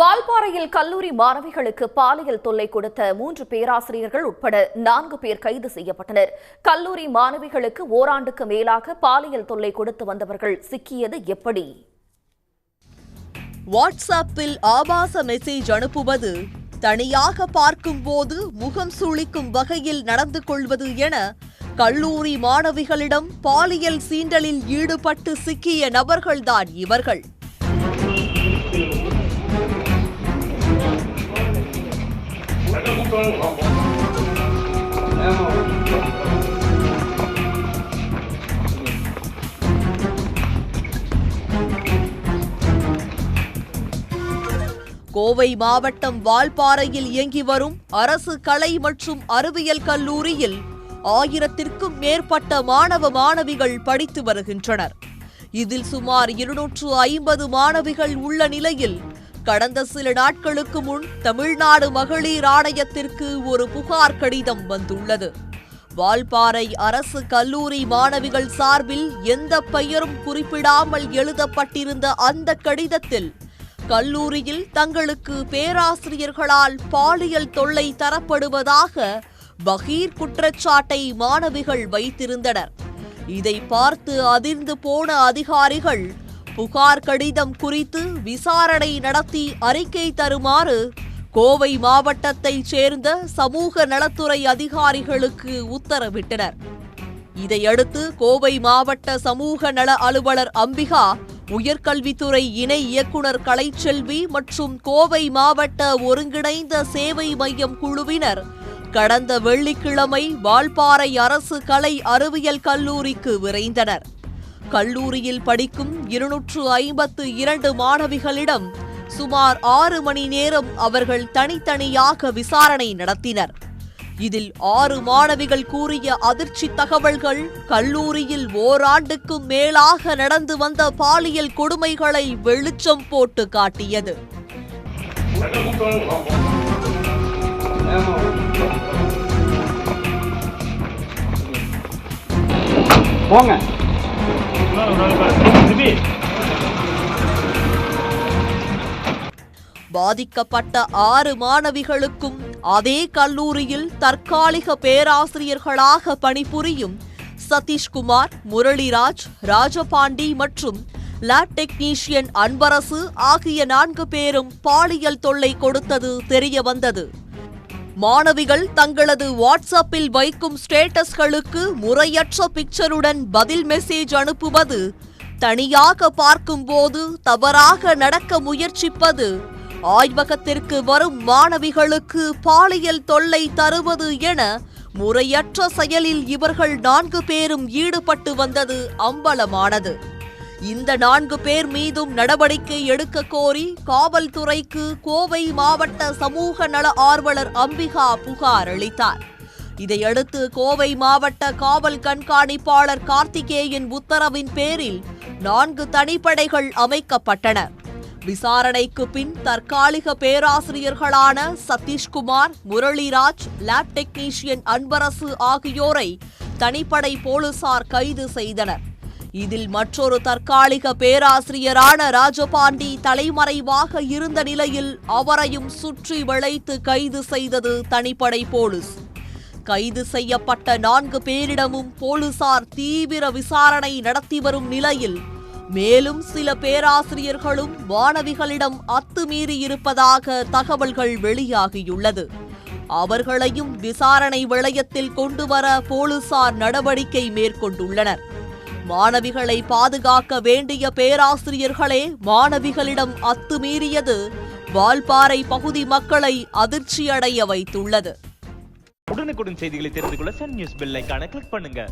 வால்பாறையில் கல்லூரி மாணவிகளுக்கு பாலியல் தொல்லை கொடுத்த 3 பேராசிரியர்கள் உட்பட 4 பேர் கைது செய்யப்பட்டனர். கல்லூரி மாணவிகளுக்கு ஓராண்டுக்கு மேலாக பாலியல் தொல்லை கொடுத்து வந்தவர்கள் சிக்கியது எப்படி? வாட்ஸ்அப்பில் ஆபாச மெசேஜ் அனுப்புவது, தனியாக பார்க்கும் போது முகம் சுளிக்கும் வகையில் நடந்து கொள்வது என கல்லூரி மாணவிகளிடம் பாலியல் சீண்டலில் ஈடுபட்டு சிக்கிய நபர்கள்தான் இவர்கள். கோவை மாவட்டம் வால்பாறையில் இயங்கி வரும் அரசு கலை மற்றும் அறிவியல் கல்லூரியில் 1000க்கும் மேற்பட்ட மாணவ மாணவிகள் படித்து வருகின்றனர். இதில் சுமார் 250 மாணவிகள் உள்ள நிலையில் கடந்த சில நாட்களுக்கு முன் தமிழ்நாடு மகளிர் ஆணையத்திற்கு ஒரு புகார் கடிதம் வந்துள்ளது. வால்பாறை அரசு கல்லூரி மாணவிகள் சார்பில் எந்த பெயரும் குறிப்பிடாமல் எழுதப்பட்டிருந்த அந்த கடிதத்தில் கல்லூரியில் தங்களுக்கு பேராசிரியர்களால் பாலியல் தொல்லை தரப்படுவதாக பகீர் குற்றச்சாட்டை மாணவிகள் வைத்திருந்தனர். இதை பார்த்து அதிர்ந்து போன அதிகாரிகள் புகார் கடிதம் குறித்து விசாரணை நடத்தி அறிக்கை தருமாறு கோவை மாவட்டத்தைச் சேர்ந்த சமூக நலத்துறை அதிகாரிகளுக்கு உத்தரவிட்டனர். இதையடுத்து கோவை மாவட்ட சமூக நல அலுவலர் அம்பிகா, உயர்கல்வித்துறை இணை இயக்குநர் கலைச்செல்வி மற்றும் கோவை மாவட்ட ஒருங்கிணைந்த சேவை மையம் குழுவினர் கடந்த வெள்ளிக்கிழமை வால்பாறை அரசு கலை அறிவியல் கல்லூரிக்கு விரைந்தனர். கல்லூரியில் படிக்கும் 252 மாணவிகளிடம் சுமார் 6 மணி நேரம் அவர்கள் தனித்தனியாக விசாரணை நடத்தினர். இதில் 6 மாணவிகள் கூறிய அதிர்ச்சி தகவல்கள் கல்லூரியில் ஓராண்டுக்கும் மேலாக நடந்து வந்த பாலியல் கொடுமைகளை வெளிச்சம் போட்டு காட்டியது. பாதிக்கப்பட்ட 6 மாணவிகளுக்கும் அதே கல்லூரியில் தற்காலிக பேராசிரியர்களாக பணிபுரியும் சதீஷ்குமார், முரளிராஜ், ராஜபாண்டி மற்றும் லேப் டெக்னீஷியன் அன்பரசு ஆகிய 4 பேரும் பாலியல் தொல்லை கொடுத்தது தெரியவந்தது. மாணவிகள் தங்களது வாட்ஸ்அப்பில் வைக்கும் ஸ்டேட்டஸ்களுக்கு முறையற்ற பிக்சருடன் பதில் மெசேஜ் அனுப்புவது, தனியாக பார்க்கும்போது தவறாக நடக்க முயற்சிப்பது, ஆய்வகத்திற்கு வரும் மாணவிகளுக்கு பாலியல் தொல்லை தருவது என முறையற்ற செயலில் இவர்கள் 4 பேரும் ஈடுபட்டு வந்தது அம்பலமானது. இந்த 4 பேர் மீதும் நடவடிக்கை எடுக்க கோரி காவல்துறைக்கு கோவை மாவட்ட சமூக நல ஆர்வலர் அம்பிகா புகார் அளித்தார். இதையடுத்து கோவை மாவட்ட காவல் கண்காணிப்பாளர் கார்த்திகேயன் உத்தரவின் பேரில் 4 தனிப்படைகள் அமைக்கப்பட்டன. விசாரணைக்கு பின் தற்காலிக பேராசிரியர்களான சதீஷ்குமார், முரளிராஜ், லேப் டெக்னீஷியன் அன்பரசு ஆகியோரை தனிப்படை போலீசார் கைது செய்தனர். இதில் மற்றொரு தற்காலிக பேராசிரியரான ராஜபாண்டி தலைமறைவாக இருந்த நிலையில் அவரையும் சுற்றி வளைத்து கைது செய்தது தனிப்படை போலீஸ். கைது செய்யப்பட்ட 4 பேரிடமும் போலீசார் தீவிர விசாரணை நடத்தி வரும் நிலையில் மேலும் சில பேராசிரியர்களும் மாணவிகளிடம் அத்துமீறி இருப்பதாக தகவல்கள் வெளியாகியுள்ளது. அவர்களையும் விசாரணை வளையத்தில் கொண்டுவர போலீசார் நடவடிக்கை மேற்கொண்டுள்ளனர். மாணவிகளை பாதுகாக்க வேண்டிய பேராசிரியர்களே மாணவிகளிடம் அத்துமீறியது வால்பாறை பகுதி மக்களை அதிர்ச்சியடைய வைத்துள்ளது. உடனுக்குடன் செய்திகளை தெரிந்து கொள்ள சன் நியூஸ் பெல் ஐகானை கிளிக் பண்ணுங்க.